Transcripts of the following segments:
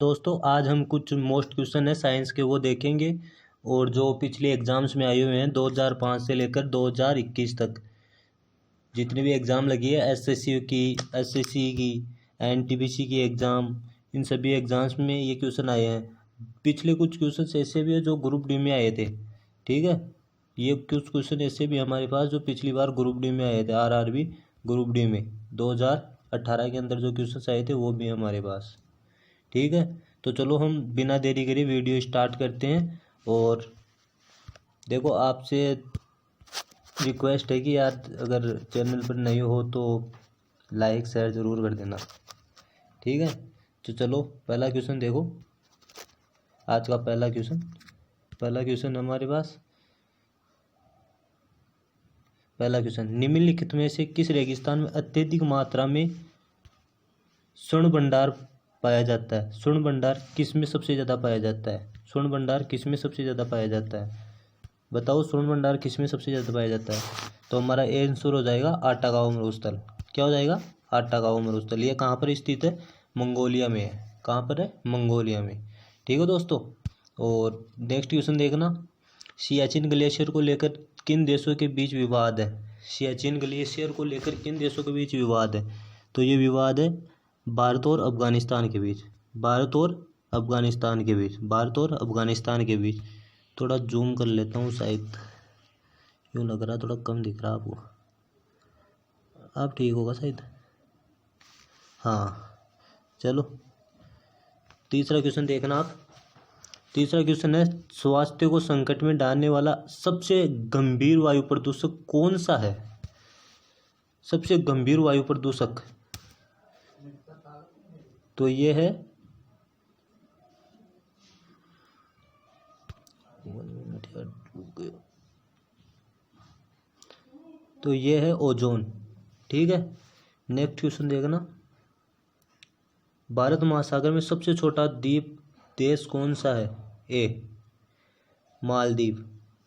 दोस्तों आज हम कुछ मोस्ट क्वेश्चन है साइंस के वो देखेंगे और जो पिछले एग्ज़ाम्स में आए हुए हैं 2005 से लेकर 2021 तक जितनी भी एग्ज़ाम लगी है एसएससी की एनटीपीसी की एग्ज़ाम, इन सभी एग्ज़ाम्स में ये क्वेश्चन आए हैं। पिछले कुछ क्वेश्चन ऐसे भी है जो ग्रुप डी में आए थे। ठीक है, ये कुछ क्वेश्चन ऐसे भी हमारे पास जो पिछली बार ग्रुप डी में आए थे, आरआरबी ग्रुप डी में 2018 के अंदर जो क्वेश्चन आए थे वो भी हमारे पास। ठीक है, तो चलो हम बिना देरी करे वीडियो स्टार्ट करते हैं। और देखो आपसे रिक्वेस्ट है कि यार अगर चैनल पर नए हो तो लाइक शेयर ज़रूर कर देना। ठीक है, तो चलो पहला क्वेश्चन देखो। आज का पहला क्वेश्चन हमारे पास पहला क्वेश्चन, निम्नलिखित में से किस रेगिस्तान में अत्यधिक मात्रा में स्वर्ण भंडार पाया जाता है? स्वर्ण भंडार किस में सबसे ज़्यादा पाया जाता है? स्वर्ण भंडार किस में सबसे ज़्यादा पाया जाता है? बताओ स्वर्ण भंडार किस में सबसे ज़्यादा पाया जाता है? तो हमारा आंसर हो जाएगा आटागांव मरुस्थल। क्या हो जाएगा? आटागांव मरुस्थल। ये कहाँ पर स्थित है? मंगोलिया में है। कहाँ पर है? मंगोलिया में। ठीक है दोस्तों, और नेक्स्ट क्वेश्चन देखना, सियाचिन ग्लेशियर को लेकर किन देशों के बीच विवाद है? सियाचिन ग्लेशियर को लेकर किन देशों के बीच विवाद है? तो ये विवाद है भारत और अफगानिस्तान के बीच। भारत और अफगानिस्तान के बीच। भारत और अफगानिस्तान के बीच। थोड़ा जूम कर लेता हूँ, शायद यूँ लग रहा थोड़ा कम दिख रहा आपको। आप ठीक होगा शायद। हाँ चलो, तीसरा क्वेश्चन देखना आप। तीसरा क्वेश्चन है, स्वास्थ्य को संकट में डालने वाला सबसे गंभीर वायु प्रदूषक कौन सा है? सबसे गंभीर वायु प्रदूषक तो ये है ओजोन। ठीक है, नेक्स्ट क्वेश्चन देखना, भारत महासागर में सबसे छोटा द्वीप देश कौन सा है? ए मालदीव।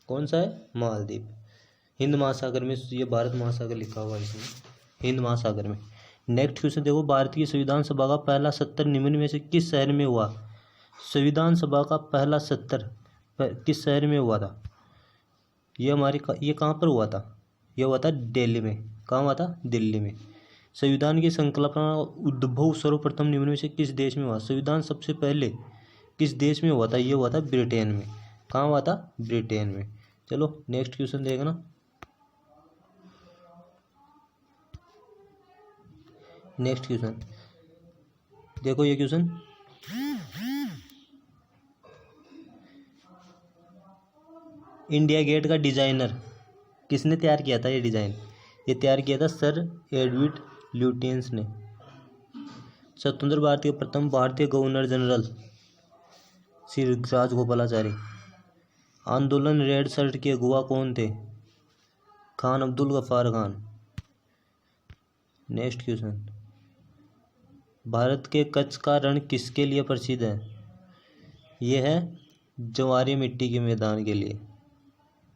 कौन सा है? मालदीव। हिंद महासागर में, ये भारत महासागर लिखा हुआ है इसमें, हिंद महासागर में। नेक्स्ट क्वेश्चन देखो, भारत की संविधान सभा का पहला सत्र निम्न में से किस शहर में हुआ? संविधान सभा का पहला सत्र किस शहर में हुआ था? ये कहाँ पर हुआ था? ये हुआ था दिल्ली में। कहाँ हुआ था? दिल्ली में। संविधान की संकल्पना उद्भव सर्वप्रथम निम्न में से किस देश में हुआ? संविधान सबसे पहले किस देश में हुआ था? ये हुआ था ब्रिटेन में। कहाँ हुआ था? ब्रिटेन में। चलो नेक्स्ट क्वेश्चन देखना, नेक्स्ट क्वेश्चन देखो, ये क्वेश्चन, इंडिया गेट का डिजाइनर किसने तैयार किया था? ये डिजाइन ये तैयार किया था सर एडविड ल्यूटियंस ने। स्वतंत्र भारत के प्रथम भारतीय गवर्नर जनरल श्री राजगोपालाचारी। आंदोलन रेड शर्ट के अगुवा कौन थे? खान अब्दुल गफ्फार खान। नेक्स्ट क्वेश्चन, भारत के कच्छ का रण किसके लिए प्रसिद्ध है? यह है ज्वारीय मिट्टी के मैदान के लिए।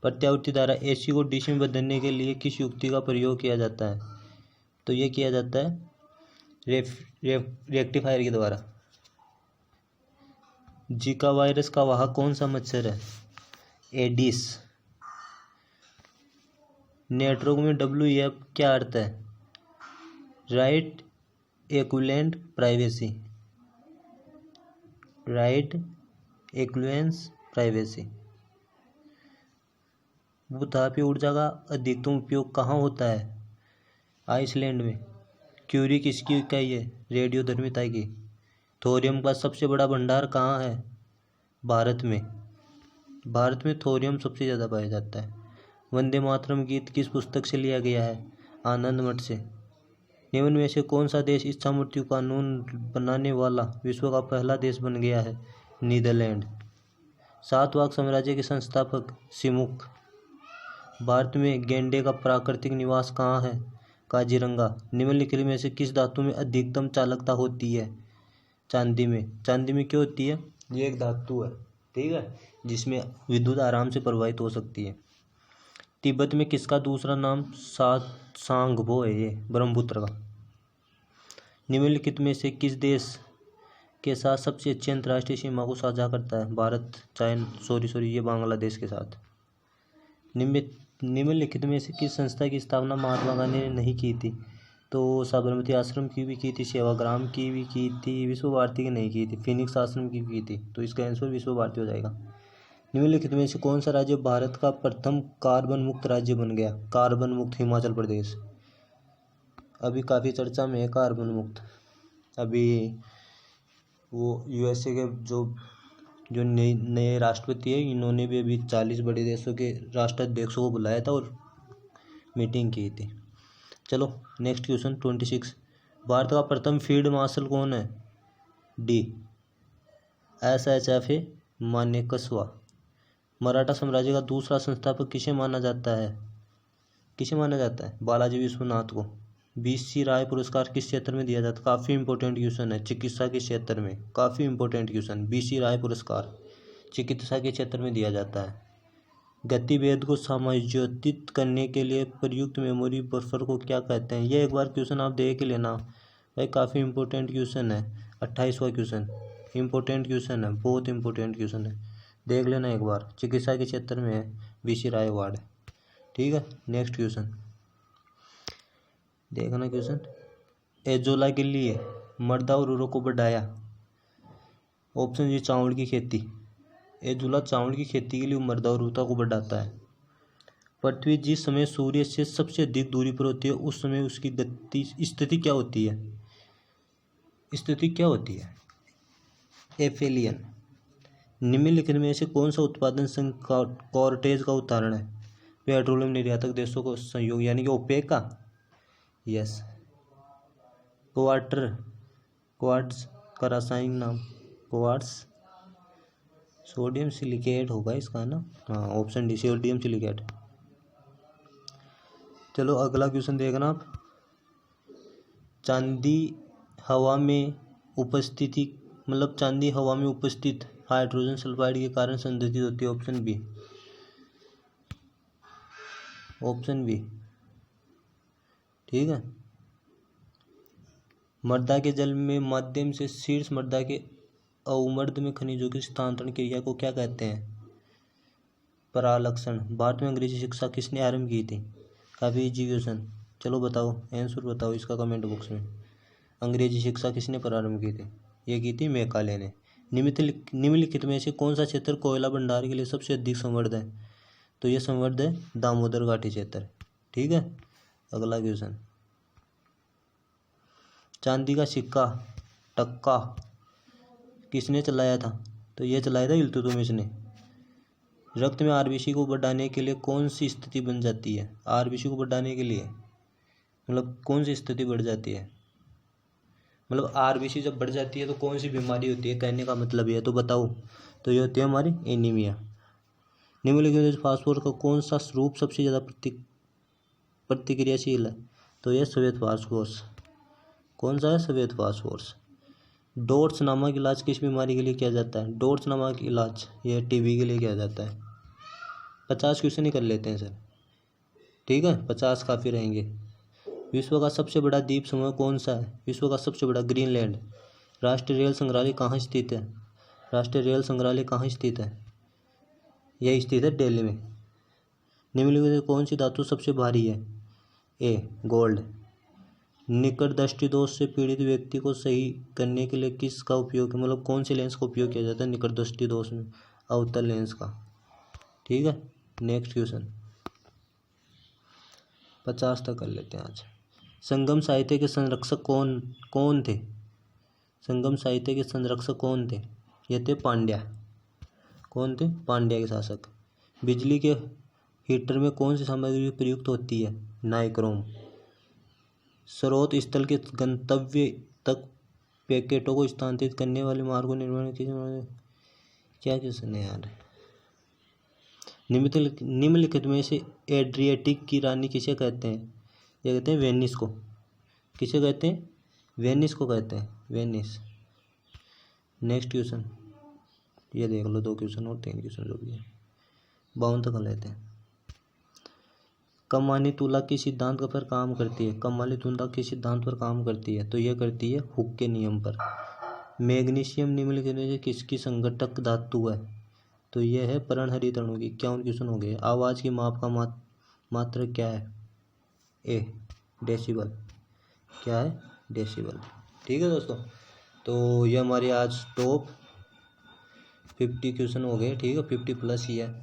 प्रत्यावर्ती धारा एसी को डीसी में बदलने के लिए किस युक्ति का प्रयोग किया जाता है? तो ये किया जाता है रेक्टिफायर के द्वारा। जीका वायरस का वाहक कौन सा मच्छर है? एडिस। नेटवर्क में WEF क्या अर्थ है? Right equivalent privacy. Right equivalence privacy. भूतापीय ऊर्जा का अधिकतम उपयोग कहाँ होता है? आइसलैंड में। क्यूरी किसकी इकाई है? रेडियोधर्मिता की। थोरियम का सबसे बड़ा भंडार कहाँ है? भारत में। भारत में थोरियम सबसे ज़्यादा पाया जाता है। वंदे मातरम गीत किस पुस्तक से लिया गया है? आनंद मठ से। निम्न में से कौन सा देश इच्छा मृत्यु कानून बनाने वाला विश्व का पहला देश बन गया है? नीदरलैंड। सातवाहन साम्राज्य के संस्थापक सिमुक। भारत में गैंडे का प्राकृतिक निवास कहाँ है? काजीरंगा। निम्नलिखित में से किस धातु में अधिकतम चालकता होती है? चांदी में। चांदी में क्यों होती है? ये एक धातु है, ठीक है, जिसमें विद्युत आराम से प्रवाहित हो सकती है। तिब्बत में किसका दूसरा नाम सांगबो है? ये ब्रह्मपुत्र का। निम्नलिखित में से किस देश के साथ सबसे अच्छी अंतर्राष्ट्रीय सीमा को साझा करता है? भारत, चाइना, ये बांग्लादेश के साथ। निम्नलिखित में से किस संस्था की स्थापना महात्मा गांधी ने नहीं की थी? तो साबरमती आश्रम की भी की थी, सेवाग्राम की भी की थी, विश्व भारती की नहीं की थी, फिनिक्स आश्रम की भी की थी। तो इसका आंसर विश्व भारती हो जाएगा। निम्नलिखित में से कौन सा राज्य भारत का प्रथम कार्बन मुक्त राज्य बन गया? कार्बन मुक्त हिमाचल प्रदेश। अभी काफ़ी चर्चा में है कार्बन मुक्त। अभी वो यूएसए के जो नए राष्ट्रपति है, इन्होंने भी अभी 40 बड़े देशों के राष्ट्राध्यक्षों को बुलाया था और मीटिंग की थी। चलो नेक्स्ट क्वेश्चन 26। भारत का प्रथम फील्ड मार्शल कौन है? D SHFA Manekshaw. मराठा साम्राज्य का दूसरा संस्थापक किसे माना जाता है? बालाजी विश्वनाथ को। BC राय पुरस्कार किस क्षेत्र में दिया जाता है? काफ़ी इंपॉर्टेंट क्वेश्चन है, चिकित्सा के क्षेत्र में। काफ़ी इंपॉर्टेंट क्वेश्चन। BC राय पुरस्कार चिकित्सा के क्षेत्र में दिया जाता है। गतिवेद को समायोजित करने के लिए प्रयुक्त मेमोरी बफर को क्या कहते हैं? ये एक बार क्वेश्चन आप देख लेना भाई, काफ़ी इंपॉर्टेंट क्वेश्चन है। 28वां क्वेश्चन इंपॉर्टेंट क्वेश्चन है, बहुत इंपॉर्टेंट क्वेश्चन है, देख लेना एक बार। चिकित्सा के क्षेत्र में है, BC राय अवार्ड। ठीक है, नेक्स्ट क्वेश्चन देखना। क्वेश्चन एजोला के लिए मृदा उर्वरक को बढ़ाया। ऑप्शन जी चावल की खेती। एजोला चावल की खेती के लिए मृदा उर्वरता को बढ़ाता है। पृथ्वी जिस समय सूर्य से सबसे अधिक दूरी पर होती है उस समय उसकी गति स्थिति क्या होती है? एफेलियन। निम्नलिखित में से कौन सा उत्पादन संघ कॉर्टेज का उदाहरण है? पेट्रोलियम निर्यातक देशों को सहयोग, यानी कि ओपेक का। यस। क्वार्ट्ज का रासायनिक नाम क्वार्ट्ज, सोडियम सिलिकेट होगा इसका ना। हाँ, ऑप्शन डी सोडियम सिलिकेट। चलो अगला क्वेश्चन देखना आप। चांदी हवा में उपस्थित हाइड्रोजन सल्फाइड के कारण संदर्भित होती है। Option B. ठीक है। मृदा के जल में माध्यम से शीर्ष मृदा के अवमर्द में खनिजों की स्थानांतरण क्रिया को क्या कहते हैं? परालक्षण। भारत में अंग्रेजी शिक्षा किसने आरंभ की थी? काफ़ी इजी क्वेश्चन। चलो बताओ, आंसर बताओ इसका कमेंट बॉक्स में। अंग्रेजी शिक्षा किसने प्रारंभ की थी? ये की थी मेकाले ने। निम्नलिखित में से कौन सा क्षेत्र कोयला भंडार के लिए सबसे अधिक समृद्ध है? तो ये समृद्ध है दामोदर घाटी क्षेत्र। ठीक है, अगला क्वेश्चन। चांदी का सिक्का टक्का किसने चलाया था? तो ये चलाया था इल्तुतमिश ने। रक्त में RBC को बढ़ाने के लिए कौन सी स्थिति बन जाती है? RBC को बढ़ाने के लिए मतलब कौन सी स्थिति बढ़ जाती है? मतलब RBC जब बढ़ जाती है तो कौन सी बीमारी होती है, कहने का मतलब ये। तो बताओ, तो ये होती है हमारी एनीमिया। निम्नलिखित फास्फोरस का कौन सा रूप सबसे ज़्यादा प्रतिक्रियाशील है? तो यह श्वेत फास्फोरस। कौन सा है? श्वेत फास्फोरस। डोट्स नामक इलाज किस बीमारी के लिए किया जाता है? डोट्स नामक इलाज यह TB के लिए किया जाता है। 50 क्वेश्चन ही कर लेते हैं सर। ठीक है, 50 काफ़ी रहेंगे। विश्व का सबसे बड़ा द्वीप समूह कौन सा है? विश्व का सबसे बड़ा ग्रीनलैंड। राष्ट्रीय रेल संग्रहालय कहाँ स्थित है? यह स्थित है दिल्ली में। निम्नलिखित में कौन सी धातु सबसे भारी है? A gold. निकट दृष्टि दोष से पीड़ित व्यक्ति को सही करने के लिए किसका उपयोग, मतलब कौन से लेंस का उपयोग किया जाता है निकट दृष्टि दोष में? अवतल लेंस का। ठीक है, नेक्स्ट क्वेश्चन। 50 तक कर लेते हैं आज। संगम साहित्य के संरक्षक कौन थे? ये थे पांड्या। कौन थे? पांड्या के शासक। बिजली के हीटर में कौन सी सामग्री प्रयुक्त होती है? नाइक्रोम। स्रोत स्थल के गंतव्य तक पैकेटों को स्थानांतरित करने वाले मार्गों निर्माण की क्या क्वेश्चन है यार। निम्नलिखित में से एड्रियाटिक की रानी किसे कहते हैं? ये कहते हैं वेनिस को। किसे कहते हैं? वेनिस को कहते हैं, वेनिस। नेक्स्ट क्वेश्चन ये देख लो, 2 क्वेश्चन और 3 क्वेश्चन जो भी है। 52 तक लेते हैं। कमानी तुला किस सिद्धांत पर काम करती है? तो यह करती है हुक के नियम पर। मैग्नीशियम निम्नलिखित में से किसकी संघटक धातु है? तो यह है पर्णहरित अणु की। 51 क्वेश्चन हो गए। आवाज़ की माप का मात्रक क्या है? ए डेसिबल। क्या है? डेसिबल। ठीक है दोस्तों, तो ये हमारी आज टॉप 50 क्वेश्चन हो गए। ठीक है, 50 प्लस ही है।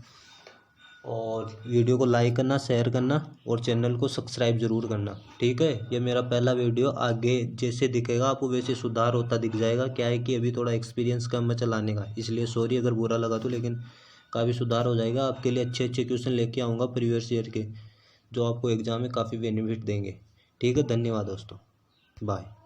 और वीडियो को लाइक करना, शेयर करना और चैनल को सब्सक्राइब ज़रूर करना। ठीक है, ये मेरा पहला वीडियो, आगे जैसे दिखेगा आपको वैसे सुधार होता दिख जाएगा। क्या है कि अभी थोड़ा एक्सपीरियंस कम है चलाने का, इसलिए सॉरी अगर बुरा लगा तो, लेकिन काफ़ी सुधार हो जाएगा। आपके लिए अच्छे अच्छे क्वेश्चन लेके आऊँगा प्रीवियस ईयर के, जो आपको एग्ज़ाम में काफ़ी बेनिफिट देंगे। ठीक है, धन्यवाद दोस्तों, बाय।